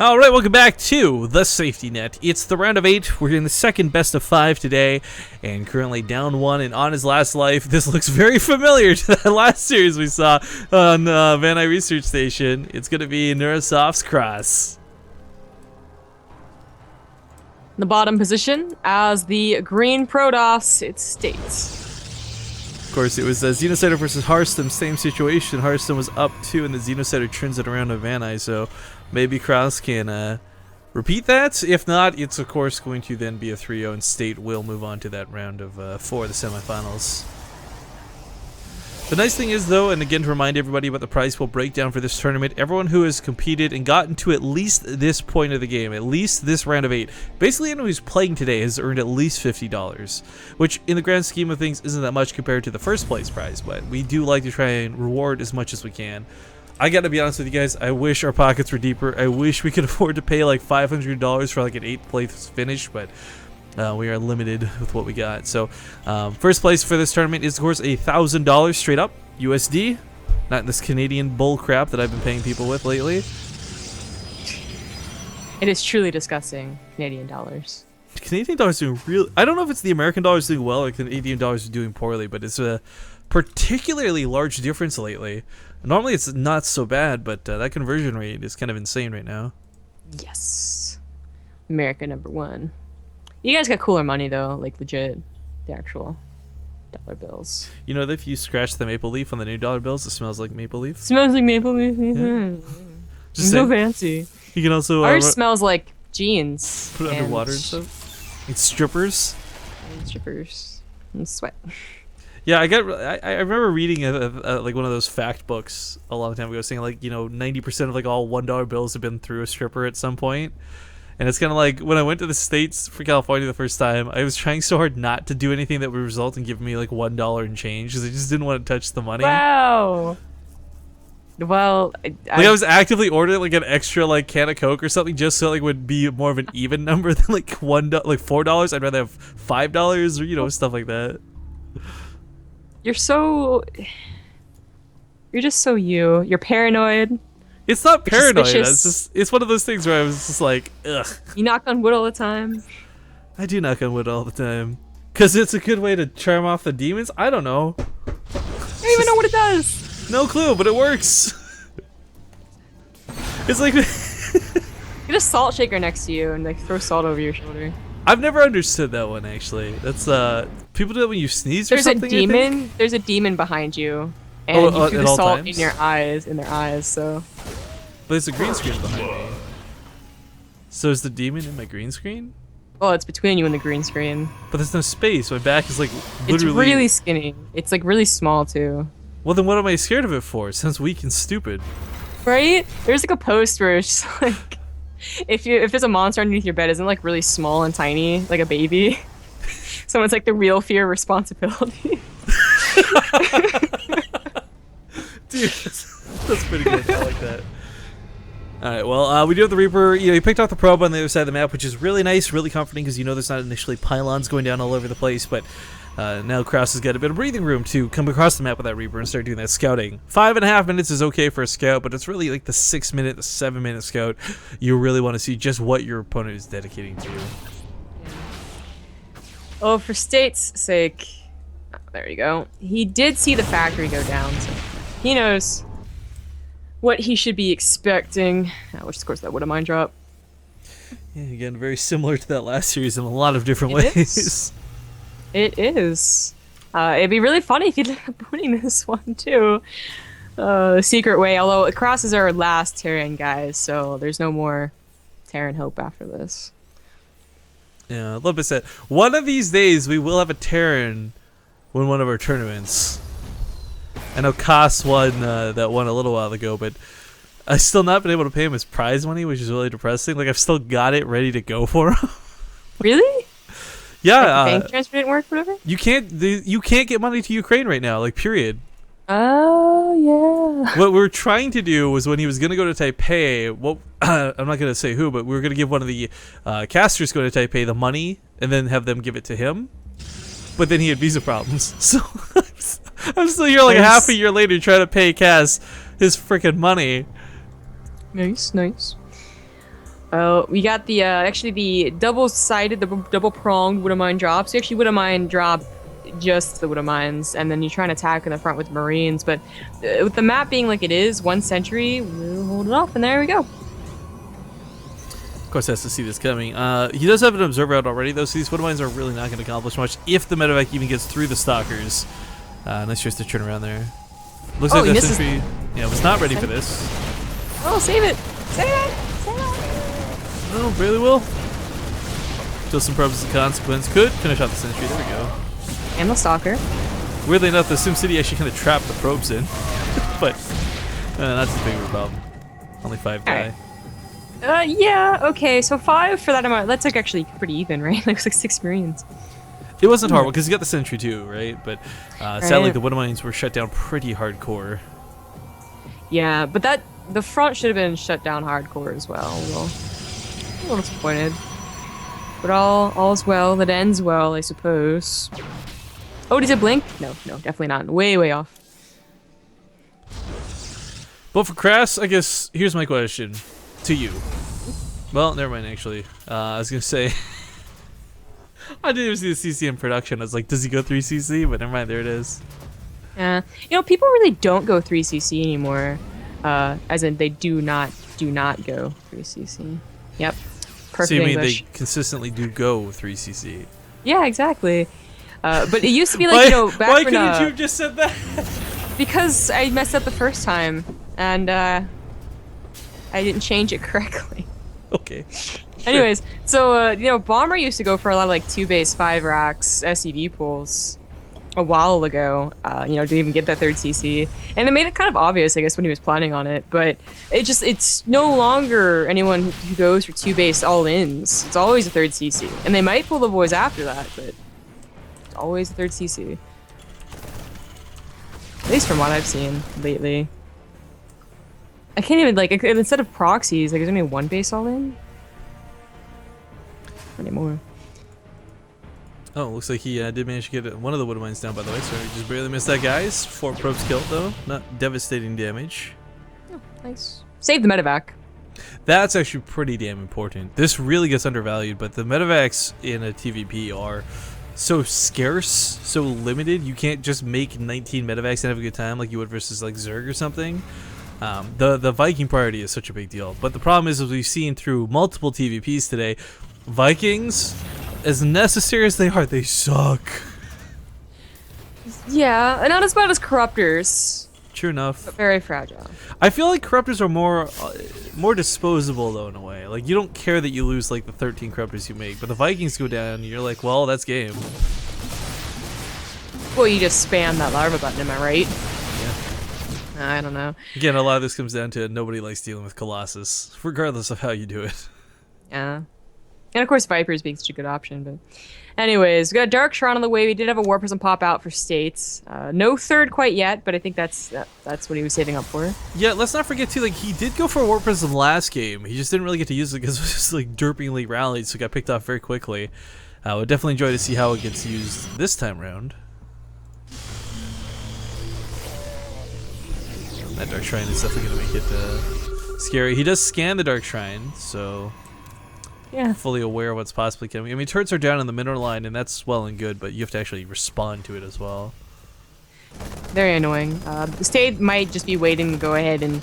Alright, welcome back to The Safety Net. It's the round of 8. We're in the second best of 5 today, and currently down 1 and on his last life. This looks very familiar to that last series we saw on Van Nuys Research Station. It's going to be Neurosoft's Krass. The bottom position as the green Protoss, it states. Of course, it was Xenocider versus Hearthstone, same situation. Hearthstone was up 2, and the Xenocider turns it around to Van Nuys, so maybe Krass can repeat that. If not, it's of course going to then be a 3-0, and State will move on to that round of 4, the semifinals. The nice thing is, though, and again to remind everybody about the prize pool breakdown for this tournament, everyone who has competed and gotten to at least this point of the game, at least this round of 8, basically anyone who's playing today has earned at least $50, which in the grand scheme of things isn't that much compared to the first place prize, but we do like to try and reward as much as we can. I gotta be honest with you guys, I wish our pockets were deeper. I wish we could afford to pay like $500 for like an 8th place finish, but we are limited with what we got. So first place for this tournament is of course $1,000 straight up USD, not this Canadian bull crap that I've been paying people with lately. It is truly disgusting. Canadian dollars. Canadian dollars doing real. I don't know if it's the American dollars doing well or Canadian dollars doing poorly, but it's a particularly large difference lately. Normally it's not so bad, but that conversion rate is kind of insane right now. Yes. America #1. You guys got cooler money though, like legit, the actual dollar bills. You know that if you scratch the maple leaf on the new dollar bills, it smells like maple leaf? Smells like maple leaf. Yeah. Just so fancy. You can also ours smells like jeans. Put it underwater and stuff. It's strippers. And strippers. And sweat. Yeah, I remember reading like one of those fact books a long time ago saying like, you know, 90% of like all $1 bills have been through a stripper at some point. And it's kind of like when I went to the States for California the first time, I was trying so hard not to do anything that would result in giving me like $1 in change because I just didn't want to touch the money. Wow. Well, I was actively ordering like an extra like can of Coke or something just so like it would be more of an even number than like $4. I'd rather have $5 or you know stuff like that. You're just so you. You're paranoid. It's not paranoid. It's one of those things where I was just like, ugh. You knock on wood all the time. I do knock on wood all the time. Because it's a good way to charm off the demons? I don't know. I don't even know what it does. No clue, but it works. It's like... Get a salt shaker next to you and like throw salt over your shoulder. I've never understood that one, actually. That's, people do that when you sneeze or something, There's a demon. There's a demon behind you. And you threw the salt in their eyes, so... But there's a green screen behind me. So is the demon in my green screen? Well, it's between you and the green screen. But there's no space. My back is like literally... It's really skinny. It's like really small, too. Well, then what am I scared of it for? It sounds weak and stupid. Right? There's like a post where it's just like... If there's a monster underneath your bed, isn't it like really small and tiny, like a baby? So it's like the real fear of responsibility. Dude, that's pretty good. I like that. Alright, well, we do have the Reaper. You know, he picked off the probe on the other side of the map, which is really nice, really comforting, because you know there's not initially pylons going down all over the place, but now Krass has got a bit of breathing room to come across the map with that Reaper and start doing that scouting. 5.5 minutes is okay for a scout, but it's really like the 6-minute, the 7-minute scout. You really want to see just what your opponent is dedicating to. Oh, for State's sake, there you go. He did see the factory go down, so he knows what he should be expecting, which of course that would have mind drop. Yeah, again, very similar to that last series in a lot of different ways. It is. It'd be really funny if he ended up winning this one too. The secret way, although Krass is our last Terran guys, so there's no more Terran hope after this. Yeah, a little bit sad. One of these days we will have a Terran win one of our tournaments. I know Krass won that one a little while ago, but I've still not been able to pay him his prize money, which is really depressing. Like, I've still got it ready to go for him. Really? Yeah. Like the bank transfer didn't work, whatever? You can't get money to Ukraine right now, like, period. Oh, yeah. What we were trying to do was when he was going to go to Taipei, I'm not going to say who, but we were going to give one of the casters go to Taipei the money and then have them give it to him. But then he had visa problems. So I'm still here like half a year later trying to pay Cass his freaking money. Nice, nice. Well, we got the actually the double-sided, double-pronged Wood of Mine drop. So you actually Wood of Mine drop just the Wood of Mines, and then you try and attack in the front with Marines. But with the map being like it is, 1 sentry, we'll hold it off, and there we go. Of course, has to see this coming. He does have an observer out already, though, so these Wood of Mines are really not going to accomplish much if the medevac even gets through the stalkers. Nice choice to turn around there. Looks like that sentry, was not ready for this. Oh, save it! Save it! Save it! Oh, barely will. Still some problems as a consequence. Could finish off the sentry. There we go. And the stalker. Weirdly enough, the SimCity actually kind of trapped the probes in, but not too big of a problem. Only 5 die. Right. Yeah. Okay. So 5 for that amount. That's like actually pretty even, right? Looks like 6 Marines. It wasn't horrible because you got the sentry too, right? But sadly, Right. the Wood of Mines were shut down pretty hardcore. Yeah, but the front should have been shut down hardcore as well. Well, a little disappointed. But all's well that ends well, I suppose. Oh, does it blink? No, definitely not. Way off. But for Krass, I guess here's my question to you. Well, never mind. Actually, I was gonna say I didn't even see the CC in production. I was like, does he go 3CC? But never mind. There it is. Yeah, people really don't go 3CC anymore. As in, they do not go 3CC. Yep. Perfect So you mean English. they consistently do go 3CC? Yeah, exactly. But it used to be like, back why when, couldn't you have just said that? because I messed up the first time, and I didn't change it correctly. Okay. Anyways, so Bomber used to go for a lot of like 2 base 5 racks SCV pools a while ago. To even get that 3rd CC, and it made it kind of obvious, I guess, when he was planning on it. But it's no longer anyone who goes for 2 base all ins. It's always a 3rd CC, and they might pull the boys after that, but it's always a 3rd CC. At least from what I've seen lately. I can't even like instead of proxies, like there's only 1 base all in. Anymore. Oh, looks like he did manage to get one of the Wood of Mines down, by the way, so he just barely missed that, guys. 4 probes killed, though. Not devastating damage. Oh, nice. Save the medevac. That's actually pretty damn important. This really gets undervalued, but the medevacs in a TVP are so scarce, so limited. You can't just make 19 medevacs and have a good time like you would versus like Zerg or something. The Viking priority is such a big deal. But the problem is, as we've seen through multiple TVPs today, Vikings, as necessary as they are, they suck. Yeah, and not as bad as Corruptors, True enough. but very fragile. I feel like Corruptors are more disposable, though, in a way. Like, you don't care that you lose, like, the 13 Corruptors you make, but the Vikings go down, and you're like, well, that's game. Well, you just spam that larva button, am I right? Yeah. I don't know. Again, a lot of this comes down to nobody likes dealing with Colossus, regardless of how you do it. Yeah. And of course, Vipers being such a good option, but... Anyways, we got a Dark Shrine on the way. We did have a War Prism pop out for States. No 3rd quite yet, but I think that's what he was saving up for. Yeah, let's not forget, too, like, he did go for a War Prism last game. He just didn't really get to use it because it was just, like, derpingly rallied, so it got picked off very quickly. Would definitely enjoy to see how it gets used this time around. That Dark Shrine is definitely going to make it scary. He does scan the Dark Shrine, so... Yeah. Fully aware of what's possibly coming. I mean, turrets are down in the middle line, and that's well and good, but you have to actually respond to it as well. Very annoying. The state might just be waiting to go ahead and,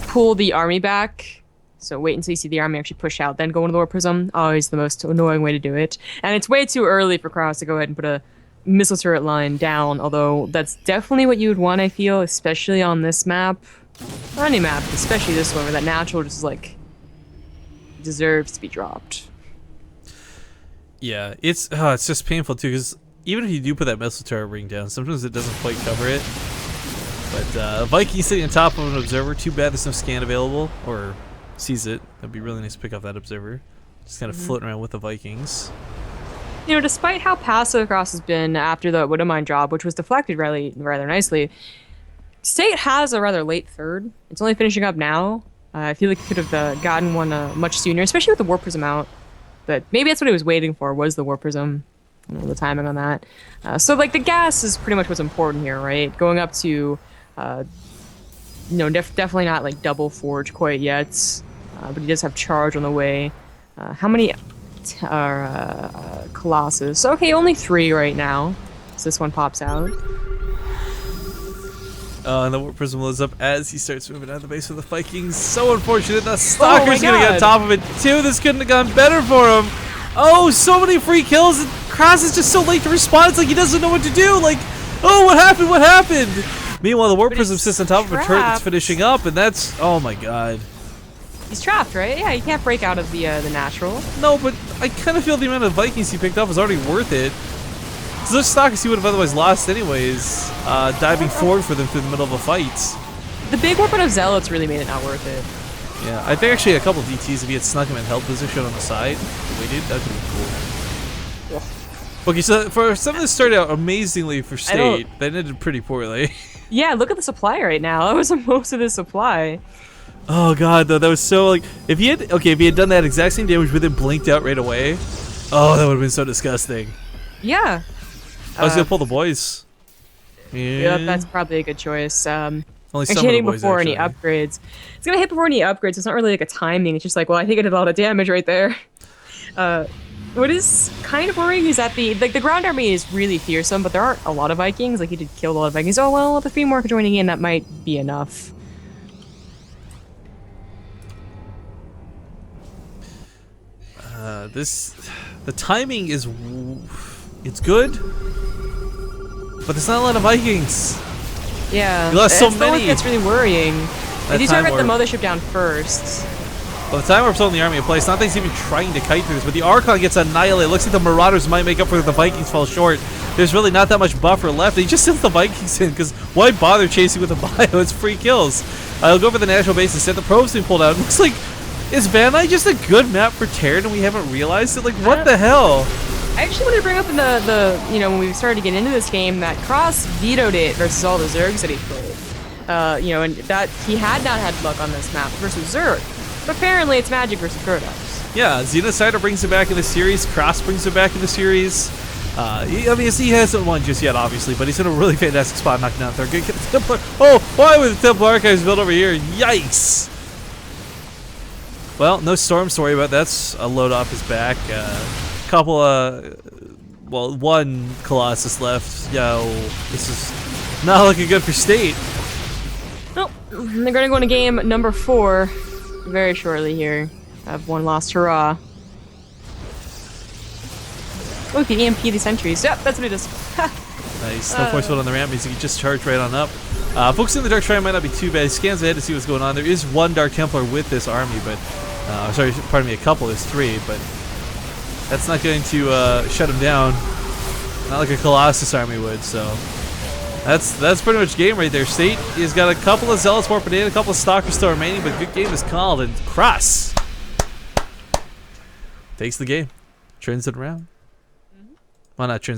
pull the army back. So wait until you see the army actually push out, then go into the War Prism. Always the most annoying way to do it. And it's way too early for Krass to go ahead and put a missile turret line down, although that's definitely what you would want, I feel, especially on this map. On any map, especially this one, where that natural just, like, deserves to be dropped. Yeah, it's just painful too, because even if you do put that missile turret ring down, sometimes it doesn't quite cover it. But Viking sitting on top of an observer, too bad there's no scan available, or sees it. That'd be really nice to pick off that observer. Just kind of floating around with the Vikings. Despite how passive Krass has been after the Wood of Mine job, which was deflected rather nicely, State has a rather late 3rd. It's only finishing up now. I feel like he could have gotten one much sooner, especially with the War Prism out. But maybe that's what he was waiting for, was the War Prism. I don't know the timing on that. So, like, the gas is pretty much what's important here, right? Going up to, definitely not, like, double forge quite yet. but he does have charge on the way. How many Colossus? Okay, only 3 right now. So this one pops out. And the Warp Prism loads up as he starts moving out of the base of the Vikings. So unfortunate. The Stalker's gonna get on top of it too. This couldn't have gone better for him. Oh, so many free kills. And Krass is just so late to respond. It's like he doesn't know what to do. Like, oh, what happened? What happened? Meanwhile, the Warp Prism sits on top of a turret that's finishing up, and that's, oh my god. He's trapped, right? Yeah, he can't break out of the natural. No, but I kind of feel the amount of Vikings he picked up is already worth it. So those Stalkers he would have otherwise lost anyways, diving forward for them through the middle of a fight. The big weapon of Zealots really made it not worth it. Yeah, I think actually a couple of DTs, if he had snuck him in held position on the side, waited, that could be cool. Okay, so for something that started out amazingly for State, that ended pretty poorly. Yeah, look at the supply right now. That was most of the supply. Oh god, though, that was so like, if he had done that exact same damage with it blinked out right away, oh, that would have been so disgusting. Yeah. I was gonna pull the boys. Yeah, that's probably a good choice. Only it's some hitting of the boys, before actually. any upgrades. It's gonna hit before any upgrades. It's not really like a timing. It's just like, well, I think I did a lot of damage right there. What is kind of worrying is that the ground army is really fearsome, but there aren't a lot of Vikings. Like, he did kill a lot of Vikings. Oh well, with a few more joining in, that might be enough. The timing is, it's good, but there's not a lot of Vikings. Yeah, you lost so the many. one that's really worrying. They do target the warp. mothership down first. Well, the time warp's holding the army in place. Not that he's even trying to kite through this, but the Archon gets annihilated. Looks like the Marauders might make up for it. The Vikings fall short. There's really not that much buffer left. He just sends the Vikings in, because why bother chasing with a bio? It's free kills. He'll go for the natural base instead. The probes being pulled out. It looks like, is Van Eye just a good map for Terran and we haven't realized it? Like, what the hell? I actually wanted to bring up in the when we started to get into this game that Krass vetoed it versus all the Zergs that he played. And that he had not had luck on this map versus Zerg. But apparently it's Magic versus Protoss. Yeah, Xenocider brings it back in the series. Krass brings it back in the series. He hasn't won just yet, obviously, but he's in a really fantastic spot knocking out there. Get the Templar. Oh, why would the Templar Archives built over here? Yikes! Well, no Storm story, but that's a load off his back. One Colossus left. Yo, this is not looking good for State. Nope. They're going to go into game number 4 very shortly here. I have one lost hurrah. Oh, the EMP the sentries. Yep, that's what it is. Nice. No force field on the ramp means he can just charge right on up. Focusing the Dark Shrine might not be too bad. He scans ahead to see what's going on. There is one Dark Templar with this army, but sorry, pardon me, a couple. There's 3, but that's not going to shut him down. Not like a Colossus army would. So that's pretty much game right there. State has got a couple of Zealots warping in, a couple of Stalkers still remaining, but good game is called, and Krass takes the game, turns it around. Well, not turns.